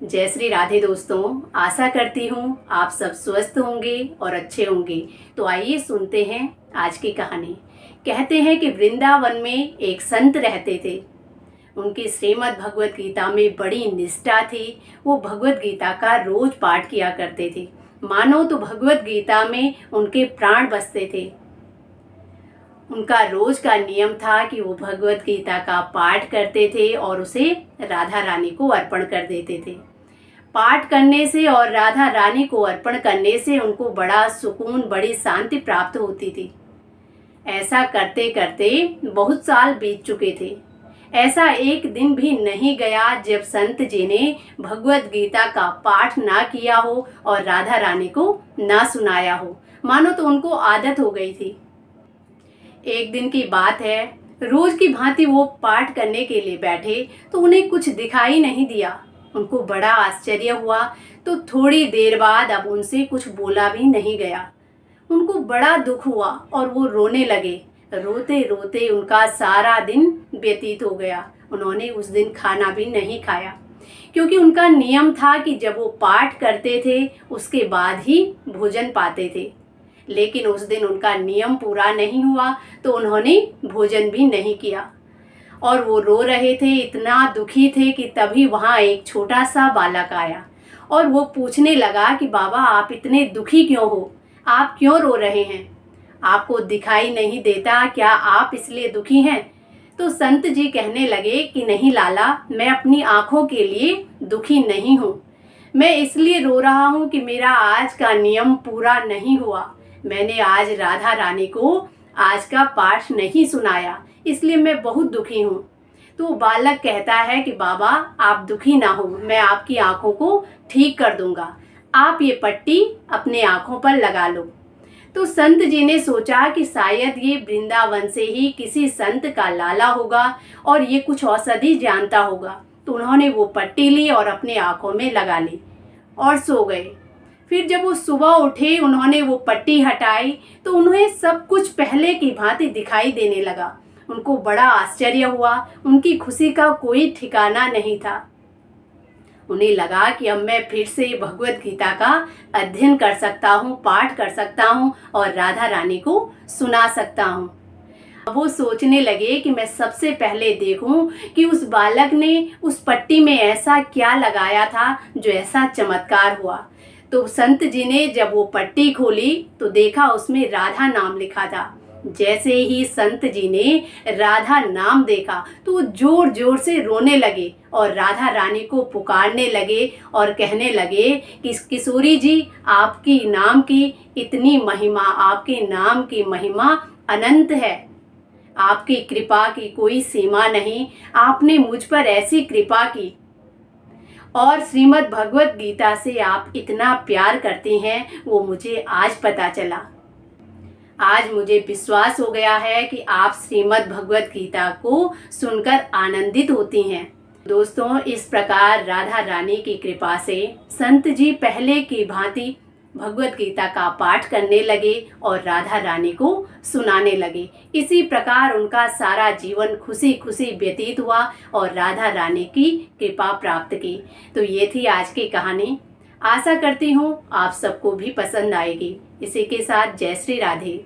जय श्री राधे दोस्तों। आशा करती हूँ आप सब स्वस्थ होंगे और अच्छे होंगे। तो आइए सुनते हैं आज की कहानी। कहते हैं कि वृंदावन में एक संत रहते थे। उनकी श्रीमद् भगवत गीता में बड़ी निष्ठा थी। वो भगवत गीता का रोज पाठ किया करते थे। मानो तो भगवत गीता में उनके प्राण बसते थे। उनका रोज का नियम था कि वो भगवत गीता का पाठ करते थे और उसे राधा रानी को अर्पण कर देते थे। पाठ करने से और राधा रानी को अर्पण करने से उनको बड़ा सुकून, बड़ी शांति प्राप्त होती थी। ऐसा करते करते बहुत साल बीत चुके थे। ऐसा एक दिन भी नहीं गया जब संत जी ने भगवत गीता का पाठ ना किया हो और राधा रानी को ना सुनाया हो। मानो तो उनको आदत हो गई थी। एक दिन की बात है, रोज की भांति वो पाठ करने के लिए बैठे तो उन्हें कुछ दिखाई नहीं दिया। उनको बड़ा आश्चर्य हुआ। तो थोड़ी देर बाद अब उनसे कुछ बोला भी नहीं गया। उनको बड़ा दुख हुआ और वो रोने लगे। रोते रोते उनका सारा दिन व्यतीत हो गया। उन्होंने उस दिन खाना भी नहीं खाया, क्योंकि उनका नियम था कि जब वो पाठ करते थे उसके बाद ही भोजन पाते थे। लेकिन उस दिन उनका नियम पूरा नहीं हुआ तो उन्होंने भोजन भी नहीं किया और वो रो रहे थे, इतना दुखी थे कि तभी वहाँ एक छोटा सा बालक आया और वो पूछने लगा कि बाबा, आप इतने दुखी क्यों हो? आप क्यों रो रहे हैं? आपको दिखाई नहीं देता क्या? आप इसलिए दुखी हैं? तो संत जी कहने लगे कि नहीं लाला, मैं अपनी आँखों के लिए दुखी नहीं हूँ। मैं इसलिए रो रहा हूँ कि मेरा आज का नियम पूरा नहीं हुआ। मैंने आज राधा रानी को आज का पाठ नहीं सुनाया, इसलिए मैं बहुत दुखी हूँ। तो बालक कहता है कि बाबा, आप दुखी ना हो, मैं आपकी आंखों को ठीक कर दूंगा। आप ये पट्टी अपने आंखों पर लगा लो। तो संत जी ने सोचा कि शायद ये वृंदावन से ही किसी संत का लाला होगा और ये कुछ औषधि जानता होगा। तो उन्होंने वो पट्टी ली और अपने आंखों में लगा ली और सो गए। फिर जब वो सुबह उठे, उन्होंने वो पट्टी हटाई तो उन्हें सब कुछ पहले की भांति दिखाई देने लगा। उनको बड़ा आश्चर्य हुआ। उनकी खुशी का कोई ठिकाना नहीं था। उन्हें लगा कि अब मैं फिर से भगवत गीता का अध्ययन कर सकता हूँ, पाठ कर सकता हूँ और राधा रानी को सुना सकता हूँ। अब वो सोचने लगे कि मैं सबसे पहले देखूं कि उस बालक ने उस पट्टी में ऐसा क्या लगाया था जो ऐसा चमत्कार हुआ। तो संत जी ने जब वो पट्टी खोली तो देखा उसमें राधा नाम लिखा था। जैसे ही संत जी ने राधा नाम देखा तो वो जोर जोर से रोने लगे और राधा रानी को पुकारने लगे और कहने लगे कि किशोरी जी, आपकी नाम की इतनी महिमा, आपके नाम की महिमा अनंत है। आपकी कृपा की कोई सीमा नहीं। आपने मुझ पर ऐसी कृपा की और श्रीमद् भगवत गीता से आप इतना प्यार करती हैं, वो मुझे आज पता चला। आज मुझे विश्वास हो गया है कि आप श्रीमद् भगवत गीता को सुनकर आनंदित होती हैं। दोस्तों, इस प्रकार राधा रानी की कृपा से संत जी पहले की भांति भगवत गीता का पाठ करने लगे और राधा रानी को सुनाने लगे। इसी प्रकार उनका सारा जीवन खुशी खुशी व्यतीत हुआ और राधा रानी की कृपा प्राप्त की। तो ये थी आज की कहानी। आशा करती हूँ आप सबको भी पसंद आएगी। इसी के साथ जय श्री राधे।